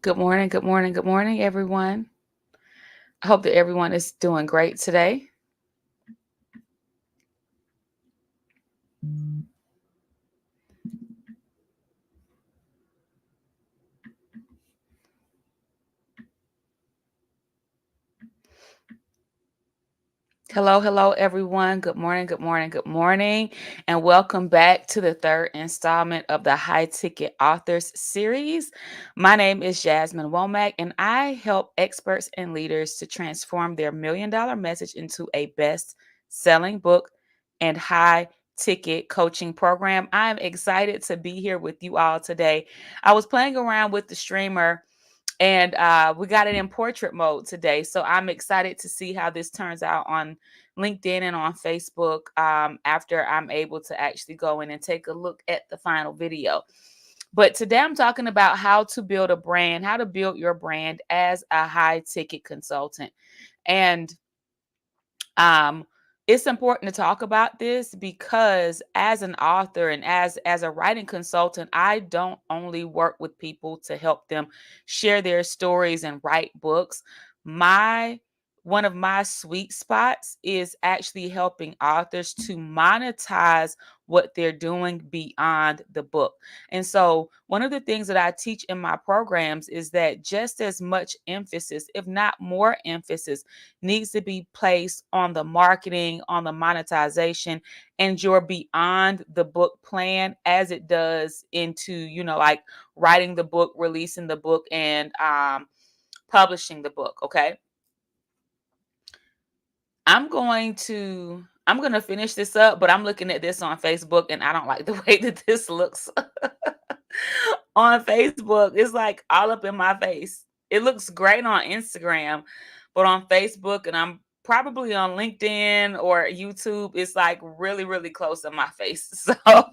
Good morning, good morning, good morning, everyone. I hope that everyone is doing great today. Hello, hello, everyone. Good morning, good morning, good morning, and welcome back to the third installment of the High Ticket Authors series. My name is Jasmine Womack, and I help experts and leaders to transform their $1 million message into a best selling book and high ticket coaching program. I'm excited to be here with you all today. I was playing around with the streamer and we got it in portrait mode today. So I'm excited to see how this turns out on LinkedIn and on Facebook after I'm able to actually go in and take a look at the final video. But today I'm talking about how to build a brand, how to build your brand as a high ticket consultant. And um, it's important to talk about this because as an author and as a writing consultant, I don't only work with people to help them share their stories and write books. My One of my sweet spots is actually helping authors to monetize what they're doing beyond the book. And so, one of the things that I teach in my programs is that just as much emphasis, if not more emphasis, needs to be placed on the marketing, on the monetization, and your beyond the book plan as it does into, like writing the book, releasing the book, and publishing the book. Okay. I'm going to finish this up, but I'm looking at this on Facebook and I don't like the way that this looks on Facebook. It's like all up in my face. It looks great on Instagram, but on Facebook and I'm probably on LinkedIn or YouTube, it's like really, really close in my face. So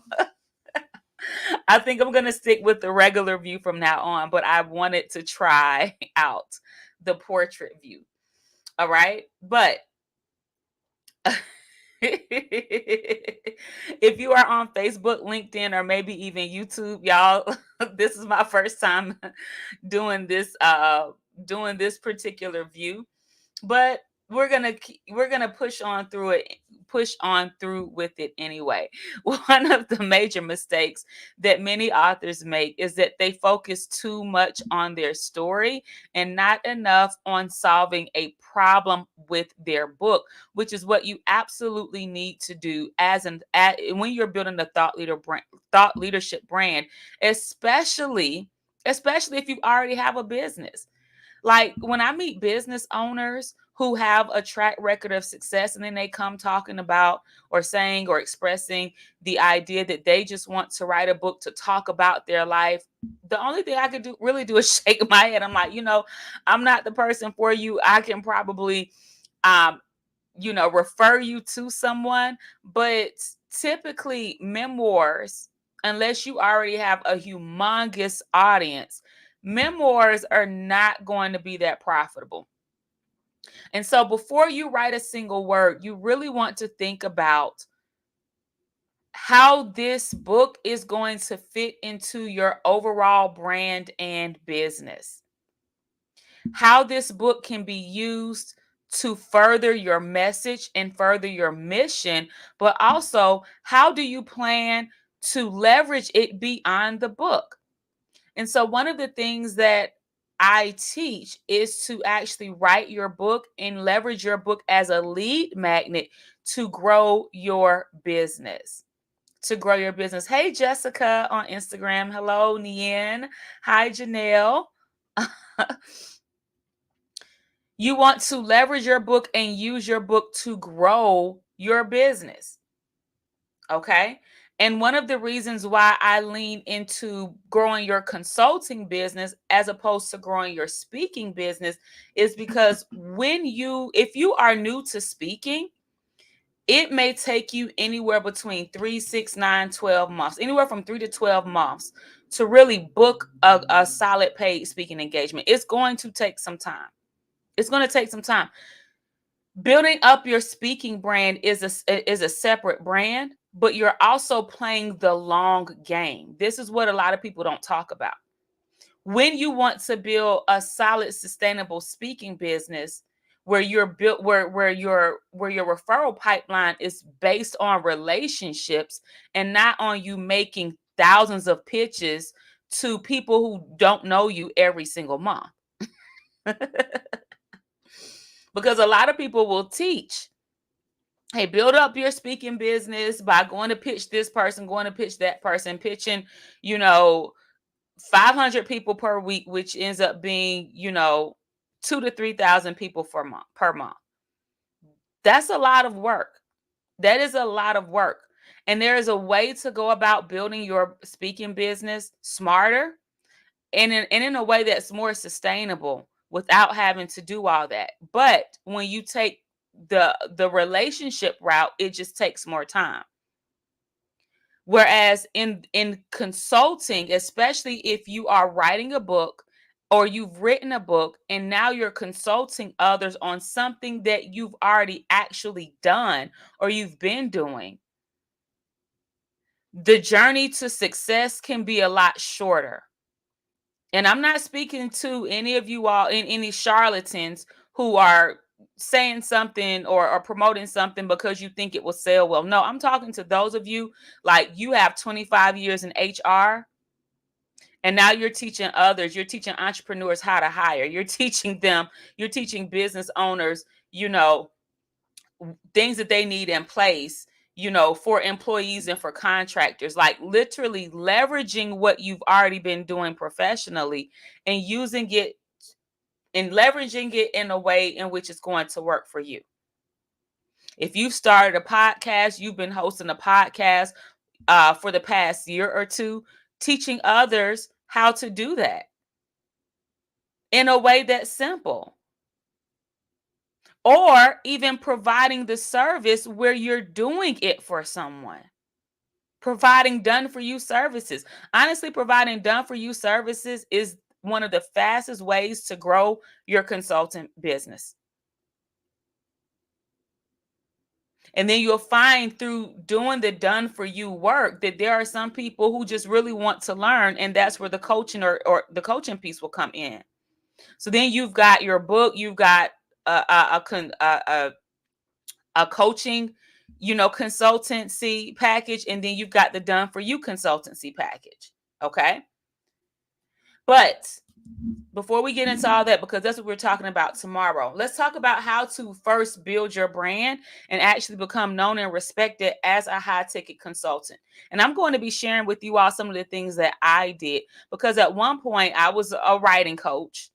I think I'm going to stick with the regular view from now on, but I wanted to try out the portrait view. All right. But if you are on Facebook, LinkedIn, or maybe even YouTube, y'all, this is my first time doing this particular view, but we're gonna push on through with it anyway. One of the major mistakes that many authors make is that they focus too much on their story and not enough on solving a problem with their book, which is what you absolutely need to do when you're building a thought leadership brand, especially if you already have a business. Like when I meet business owners who have a track record of success and then they come talking about or saying or expressing the idea that they just want to write a book to talk about their life, the only thing I could do is shake my head. I'm like, I'm not the person for you. I can probably um refer you to someone, but typically memoirs, unless you already have a humongous audience, memoirs are not going to be that profitable. And so before you write a single word, you really want to think about how this book is going to fit into your overall brand and business. How this book can be used to further your message and further your mission, but also how do you plan to leverage it beyond the book? And so, one of the things that I teach is to actually write your book and leverage your book as a lead magnet to grow your business. To grow your business. Hey, Jessica on Instagram. Hello, Nien. Hi, Janelle. You want to leverage your book and use your book to grow your business. Okay. And one of the reasons why I lean into growing your consulting business as opposed to growing your speaking business is because if you are new to speaking, it may take you anywhere between 3, 6, 9, 12 months, anywhere from 3 to 12 months to really book a solid paid speaking engagement. It's going to take some time. It's going to take some time. Building up your speaking brand is a separate brand, but you're also playing the long game. This is what a lot of people don't talk about. When you want to build a solid, sustainable speaking business where you're built where your referral pipeline is based on relationships and not on you making thousands of pitches to people who don't know you every single month. Because a lot of people will teach, hey, build up your speaking business by going to pitch this person, going to pitch that person, pitching, you know, 500 people per week, which ends up being, 2 to 3,000 people per month. That's a lot of work. That is a lot of work. And there is a way to go about building your speaking business smarter and in a way that's more sustainable without having to do all that. But when you take the relationship route, it just takes more time. Whereas in consulting, especially if you are writing a book or you've written a book and now you're consulting others on something that you've already actually done or you've been doing, the journey to success can be a lot shorter. And I'm not speaking to any of you all in any charlatans who are saying something or promoting something because you think it will sell well. No, I'm talking to those of you like you have 25 years in HR and now you're teaching others, you're teaching entrepreneurs how to hire. You're teaching business owners, things that they need in place, for employees and for contractors, like literally leveraging what you've already been doing professionally and using it and leveraging it in a way in which it's going to work for you. If you've started a podcast, you've been hosting a podcast for the past year or two, teaching others how to do that in a way that's simple. Or even providing the service where you're doing it for someone. Providing done for you services. Honestly, providing done for you services is one of the fastest ways to grow your consultant business. And then you'll find through doing the done for you work that there are some people who just really want to learn, and that's where the coaching or the coaching piece will come in. So then you've got your book, you've got a coaching, consultancy package, and then you've got the done for you consultancy package. Okay. But before we get into all that, because that's what we're talking about tomorrow, let's talk about how to first build your brand and actually become known and respected as a high ticket consultant. And I'm going to be sharing with you all some of the things that I did, because at one point I was a writing coach,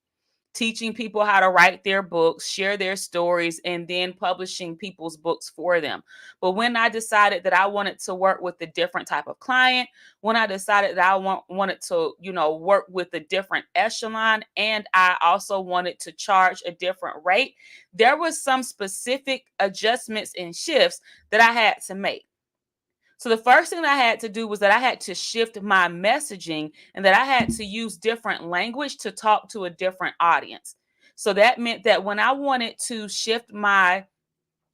teaching people how to write their books, share their stories, and then publishing people's books for them. But when I decided that I wanted to work with a different type of client, when I decided that I wanted to, work with a different echelon, and I also wanted to charge a different rate, there was some specific adjustments and shifts that I had to make. So the first thing I had to do was that I had to shift my messaging and that I had to use different language to talk to a different audience. So that meant that when I wanted to shift my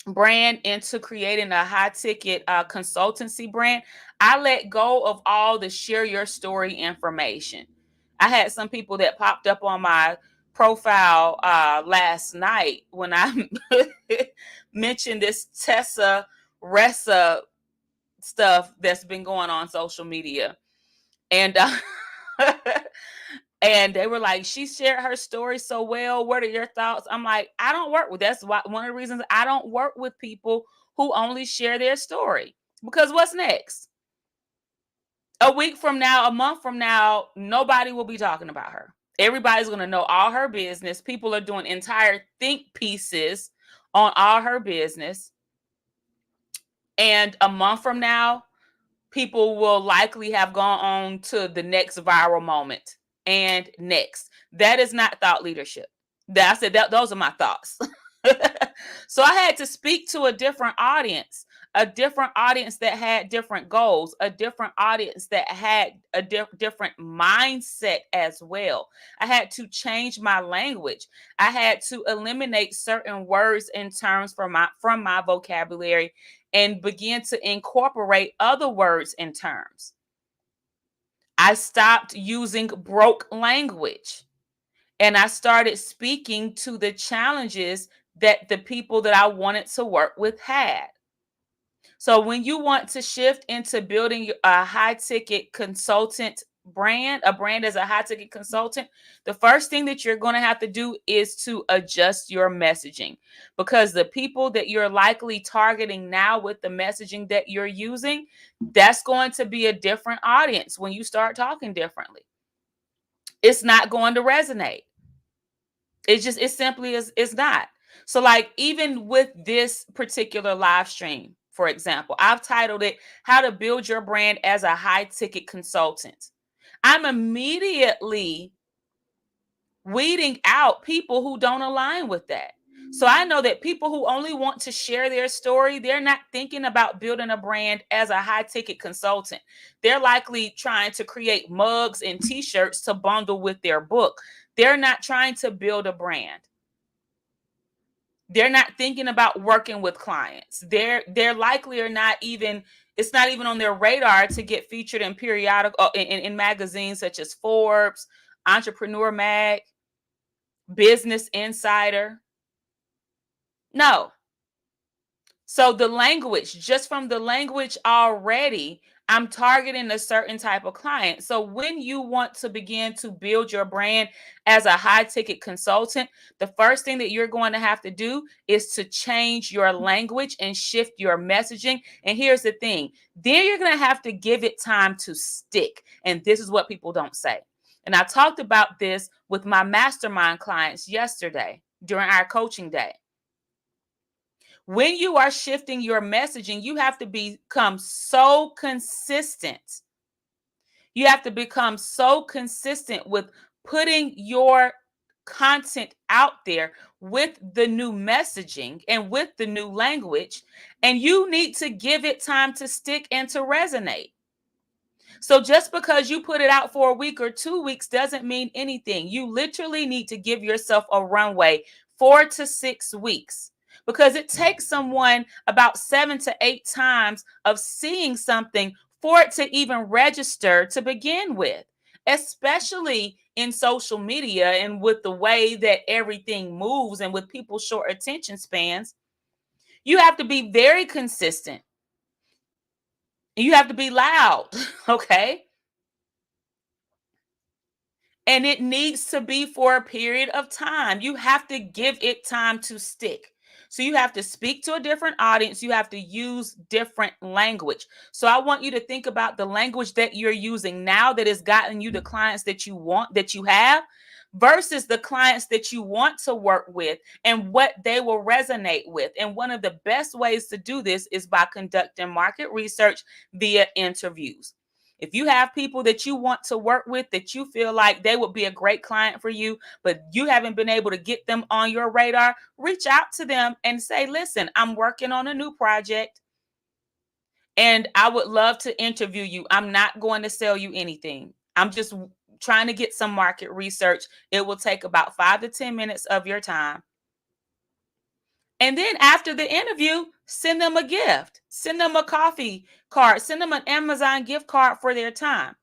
brand into creating a high ticket consultancy brand, I let go of all the share your story information. I had some people that popped up on my profile last night when I mentioned this Tessa Ressa stuff that's been going on social media. And and they were like, she shared her story so well. What are your thoughts? I'm like, I don't work with that's why one of the reasons I don't work with people who only share their story. Because what's next? A week from now, a month from now, nobody will be talking about her. Everybody's going to know all her business. People are doing entire think pieces on all her business. And a month from now, people will likely have gone on to the next viral moment and next. That is not thought leadership. I said that those are my thoughts. So I had to speak to a different audience that had different goals, a different audience that had a different mindset as well. I had to change my language. I had to eliminate certain words and terms from my vocabulary and begin to incorporate other words and terms. I stopped using broke language and I started speaking to the challenges that the people that I wanted to work with had. So when you want to shift into building a high ticket consultant brand, a brand as a high ticket consultant, the first thing that you're going to have to do is to adjust your messaging, because the people that you're likely targeting now with the messaging that you're using, that's going to be a different audience when you start talking differently. It's not going to resonate. It simply is not. So like even with this particular live stream, for example, I've titled it How to Build Your Brand as a High Ticket Consultant. I'm immediately weeding out people who don't align with that. So I know that people who only want to share their story, they're not thinking about building a brand as a high ticket consultant. They're likely trying to create mugs and t-shirts to bundle with their book. They're not trying to build a brand. They're not thinking about working with clients. They're likely or not even, it's not even on their radar to get featured in periodical in magazines such as Forbes, Entrepreneur Mag, Business Insider. No. So the language, just from the language already, I'm targeting a certain type of client. So when you want to begin to build your brand as a high ticket consultant, the first thing that you're going to have to do is to change your language and shift your messaging. And here's the thing, then you're going to have to give it time to stick. And this is what people don't say. And I talked about this with my mastermind clients yesterday during our coaching day. When you are shifting your messaging, you have to become so consistent. You have to become so consistent with putting your content out there with the new messaging and with the new language. And you need to give it time to stick and to resonate. So just because you put it out for a week or 2 weeks doesn't mean anything. You literally need to give yourself a runway, 4 to 6 weeks, because it takes someone about 7 to 8 times of seeing something for it to even register to begin with, especially in social media and with the way that everything moves and with people's short attention spans. You have to be very consistent. You have to be loud, okay? And it needs to be for a period of time. You have to give it time to stick. So you have to speak to a different audience. You have to use different language. So I want you to think about the language that you're using now that has gotten you the clients that you want, that you have, versus the clients that you want to work with and what they will resonate with. And one of the best ways to do this is by conducting market research via interviews. If you have people that you want to work with that you feel like they would be a great client for you, but you haven't been able to get them on your radar, reach out to them and say, listen, I'm working on a new project and I would love to interview you. I'm not going to sell you anything. I'm just trying to get some market research. It will take about 5 to 10 minutes of your time. And then after the interview, send them a gift, send them a coffee card, send them an Amazon gift card for their time.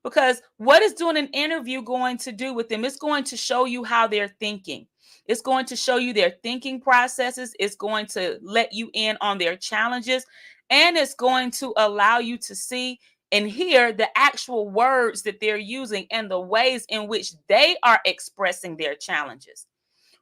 Because what is doing an interview going to do with them? It's going to show you how they're thinking. It's going to show you their thinking processes. It's going to let you in on their challenges. And it's going to allow you to see and hear the actual words that they're using and the ways in which they are expressing their challenges.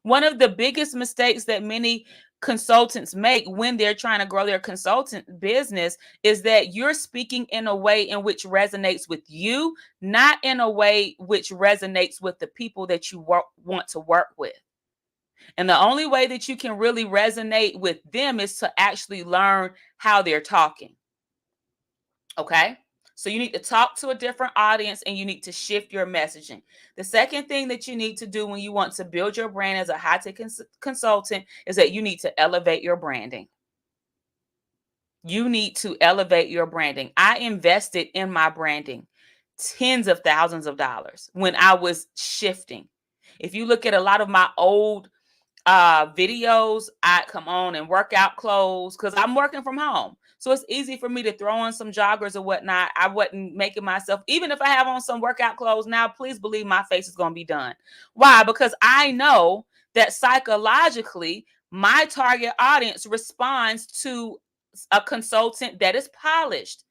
One of the biggest mistakes that many consultants make when they're trying to grow their consultant business is that you're speaking in a way in which resonates with you, not in a way which resonates with the people that you want to work with. And the only way that you can really resonate with them is to actually learn how they're talking. Okay? So you need to talk to a different audience and you need to shift your messaging. The second thing that you need to do when you want to build your brand as a high-tech consultant is that you need to elevate your branding. You need to elevate your branding. I invested in my branding tens of thousands of dollars when I was shifting. If you look at a lot of my old videos. I come on and workout clothes because I'm working from home. So it's easy for me to throw on some joggers or whatnot. I wasn't making myself, even if I have on some workout clothes now, please believe my face is going to be done. Why? Because I know that psychologically, my target audience responds to a consultant that is polished.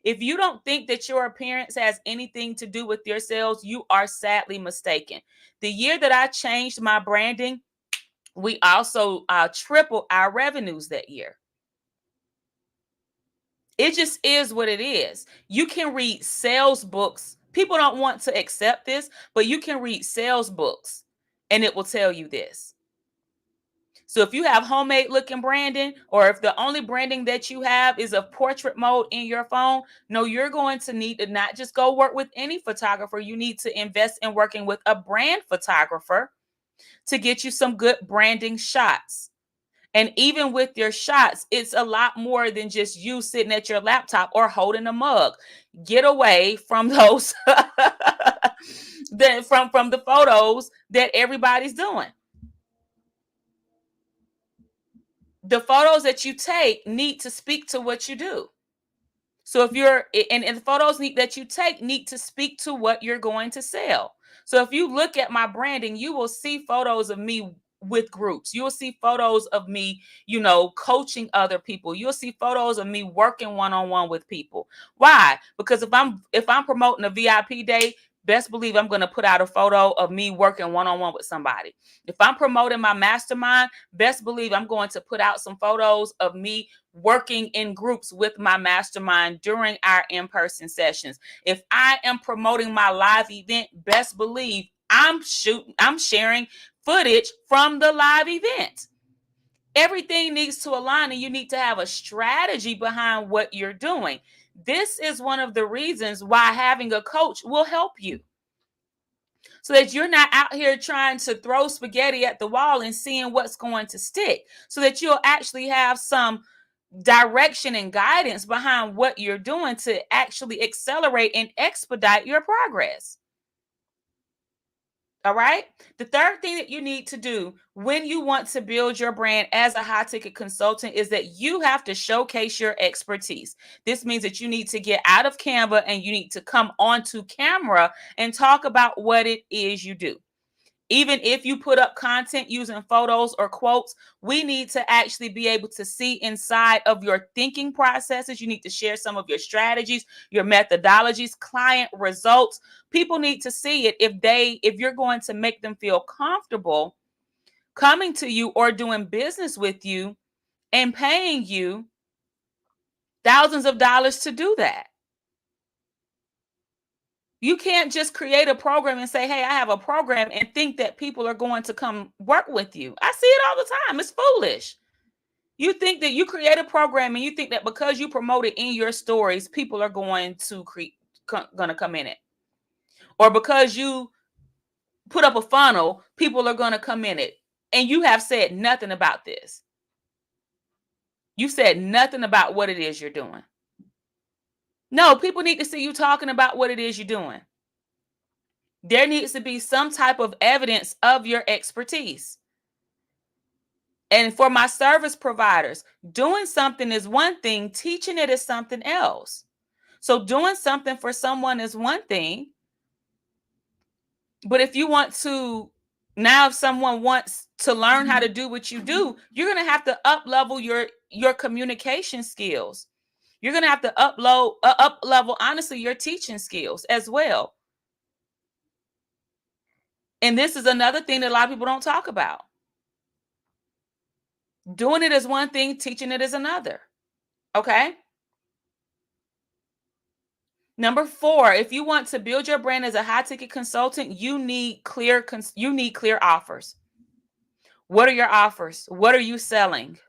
If you don't think that your appearance has anything to do with your sales, you are sadly mistaken. The year that I changed my branding, we also tripled our revenues that year. It just is what it is. You can read sales books. People don't want to accept this, but you can read sales books and it will tell you this. So if you have homemade looking branding, or if the only branding that you have is a portrait mode in your phone, no, you're going to need to not just go work with any photographer. You need to invest in working with a brand photographer to get you some good branding shots. And even with your shots, it's a lot more than just you sitting at your laptop or holding a mug. Get away from those from the photos that everybody's doing. The photos that you take need to speak to what you do. So if you're and the photos that you take need to speak to what you're going to sell. So if you look at my branding, you will see photos of me with groups. You'll see photos of me, coaching other people. You'll see photos of me working one-on-one with people. Why? Because if I'm promoting a VIP day, best believe I'm going to put out a photo of me working one-on-one with somebody. If I'm promoting my mastermind, best believe I'm going to put out some photos of me working in groups with my mastermind during our in-person sessions. If I am promoting my live event, best believe I'm sharing footage from the live event. Everything needs to align, and you need to have a strategy behind what you're doing. This is one of the reasons why having a coach will help you, so that you're not out here trying to throw spaghetti at the wall and seeing what's going to stick, so that you'll actually have some direction and guidance behind what you're doing to actually accelerate and expedite your progress. All right. The third thing that you need to do when you want to build your brand as a high ticket consultant is that you have to showcase your expertise. This means that you need to get out of Canva and you need to come onto camera and talk about what it is you do. Even if you put up content using photos or quotes, we need to actually be able to see inside of your thinking processes. You need to share some of your strategies, your methodologies, client results. People need to see it if you're going to make them feel comfortable coming to you or doing business with you and paying you thousands of dollars to do that. You can't just create a program and say, hey, I have a program, and think that people are going to come work with you. I see it all the time. It's foolish. You think that you create a program and you think that because you promote it in your stories, people are going to come in it. Or because you put up a funnel, people are going to come in it. And you have said nothing about this. You said nothing about what it is you're doing. No, people need to see you talking about what it is you're doing. There needs to be some type of evidence of your expertise. And for my service providers, doing something is one thing, teaching it is something else. So doing something for someone is one thing. But if you want to, now if someone wants to learn how to do what you do, you're going to have to up level your communication skills. You're going to have to up level, honestly, your teaching skills as well. And this is another thing that a lot of people don't talk about. Doing it is one thing, teaching it is another. Okay. Number 4, if you want to build your brand as a high ticket consultant, you need clear offers. What are your offers? What are you selling?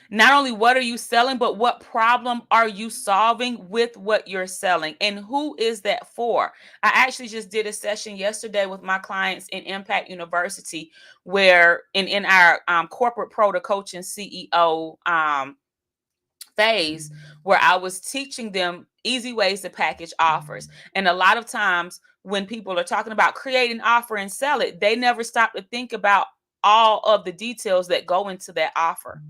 Not only what are you selling, but what problem are you solving with what you're selling, and who is that for? I actually just did a session yesterday with my clients in Impact University, where in our corporate pro to coaching CEO phase, where I was teaching them easy ways to package offers. And a lot of times when people are talking about create an offer and sell it, they never stop to think about all of the details that go into that offer.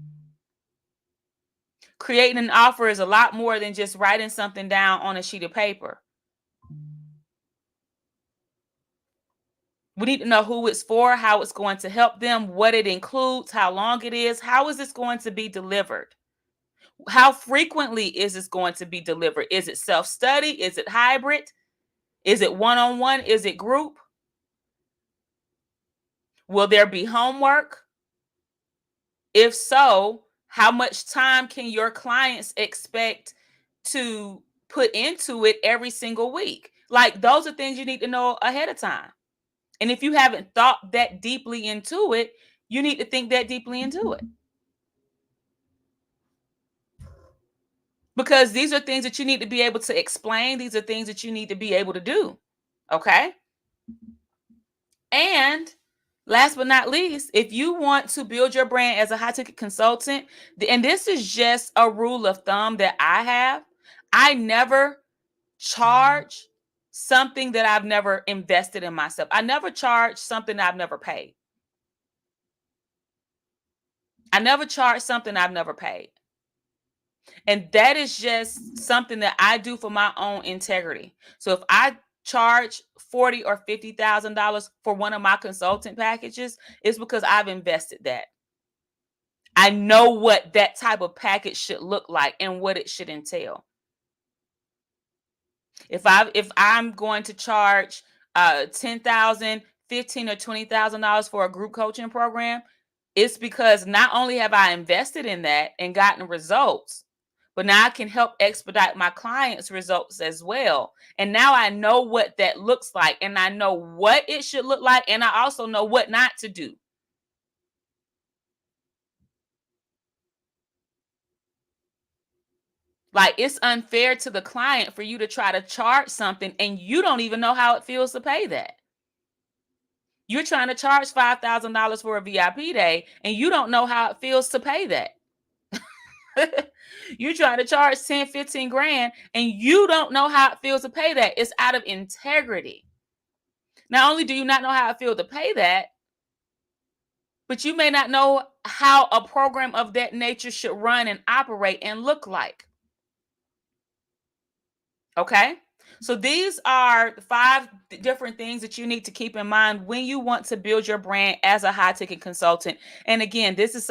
Creating an offer is a lot more than just writing something down on a sheet of paper. We need to know who it's for, how it's going to help them, what it includes, how long it is, how is this going to be delivered? How frequently is this going to be delivered? Is it self-study? Is it hybrid? Is it one-on-one? Is it group? Will there be homework? If so, how much time can your clients expect to put into it every single week? Like, those are things you need to know ahead of time. And if you haven't thought that deeply into it, you need to think that deeply into it. Because these are things that you need to be able to explain. These are things that you need to be able to do. Okay. And last but not least, if you want to build your brand as a high ticket consultant, and this is just a rule of thumb that I have, I never charge something that I've never invested in myself. I never charge something I've never paid. I never charge something I've never paid. And that is just something that I do for my own integrity. So if I charge $40,000 or $50,000 for one of my consultant packages, it's because I've invested that. I know what that type of package should look like and what it should entail. If I'm going to charge $10,000, $15,000 or $20,000 for a group coaching program, it's because not only have I invested in that and gotten results, but now I can help expedite my clients' results as well. And now I know what that looks like, and I know what it should look like, and I also know what not to do. Like, it's unfair to the client for you to try to charge something and you don't even know how it feels to pay that. You're trying to charge $5,000 for a VIP day and you don't know how it feels to pay that. You're trying to charge 10, 15 grand and you don't know how it feels to pay that. It's out of integrity. Not only do you not know how it feels to pay that, but you may not know how a program of that nature should run and operate and look like. Okay? So these are 5 different things that you need to keep in mind when you want to build your brand as a high ticket consultant. And again, this is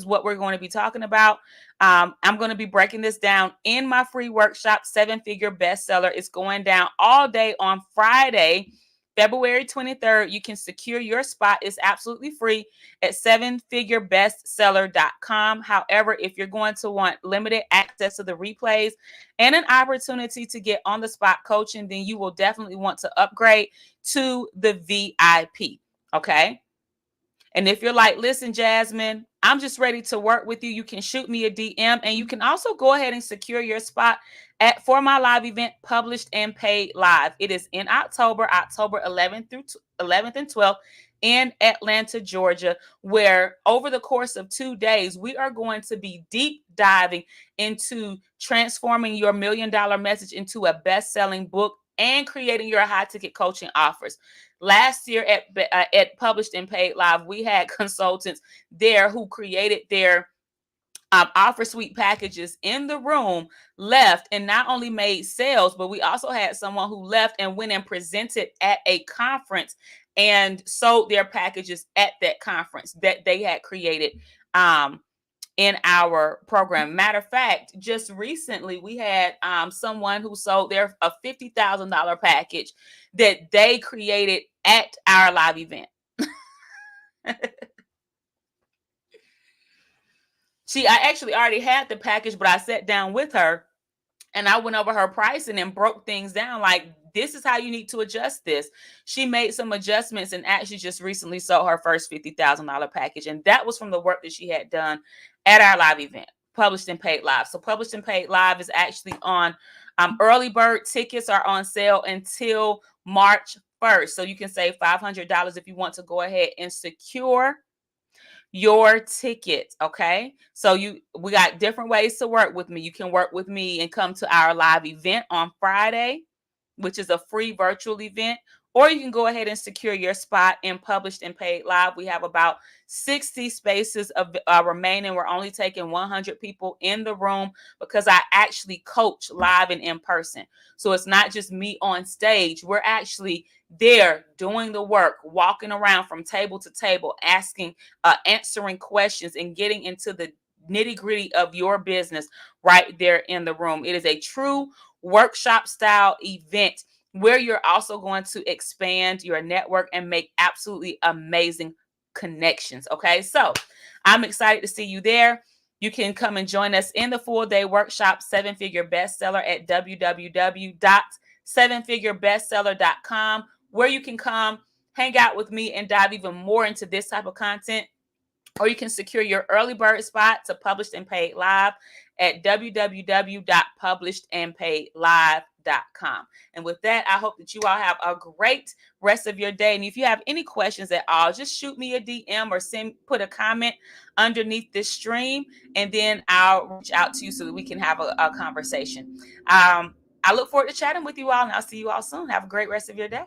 what we're going to be talking about. I'm going to be breaking this down in my free workshop, 7-Figure Bestseller. It's going down all day on Friday, February 23rd. You can secure your spot. It's absolutely free at 7figurebestseller.com. However, if you're going to want limited access to the replays and an opportunity to get on the spot coaching, then you will definitely want to upgrade to the VIP. Okay. And if you're like, listen, Jasmine, I'm just ready to work with you, you can shoot me a DM, and you can also go ahead and secure your spot for my live event, Published and Paid Live. It is in October 11th and 12th in Atlanta, Georgia, where over the course of 2 days, we are going to be deep diving into transforming your $1 million message into a best-selling book and creating your high ticket coaching offers. Last year at Published and Paid Live, we had consultants there who created their offer suite packages in the room, left, and not only made sales, but we also had someone who left and went and presented at a conference and sold their packages at that conference that they had created in our program. Matter of fact, just recently we had someone who sold a $50,000 package that they created at our live event. I actually already had the package, but I sat down with her and I went over her pricing and broke things down. Like, this is how you need to adjust this. She made some adjustments and actually just recently sold her first $50,000 package. And that was from the work that she had done at our live event, Published and Paid Live. So Published and Paid Live is actually on early bird tickets are on sale until March 1st. So you can save $500 if you want to go ahead and secure your ticket. Okay, so we got different ways to work with me. You can work with me and come to our live event on Friday, which is a free virtual event, or you can go ahead and secure your spot in Published and Paid Live. We have about 60 spaces of remaining. We're only taking 100 people in the room because I actually coach live and in person. So it's not just me on stage. We're actually there doing the work, walking around from table to table, asking, answering questions, and getting into the nitty gritty of your business right there in the room. It is a true workshop style event where you're also going to expand your network and make absolutely amazing connections. Okay, so I'm excited to see you there. You can come and join us in the full day workshop, 7-Figure Bestseller, at www.7figurebestseller.com, where you can come hang out with me and dive even more into this type of content. Or you can secure your early bird spot to Published and Paid Live at www.publishedandpaidlive.com. And with that, I hope that you all have a great rest of your day. And if you have any questions at all, just shoot me a DM or put a comment underneath this stream, and then I'll reach out to you so that we can have a conversation. I look forward to chatting with you all, and I'll see you all soon. Have a great rest of your day.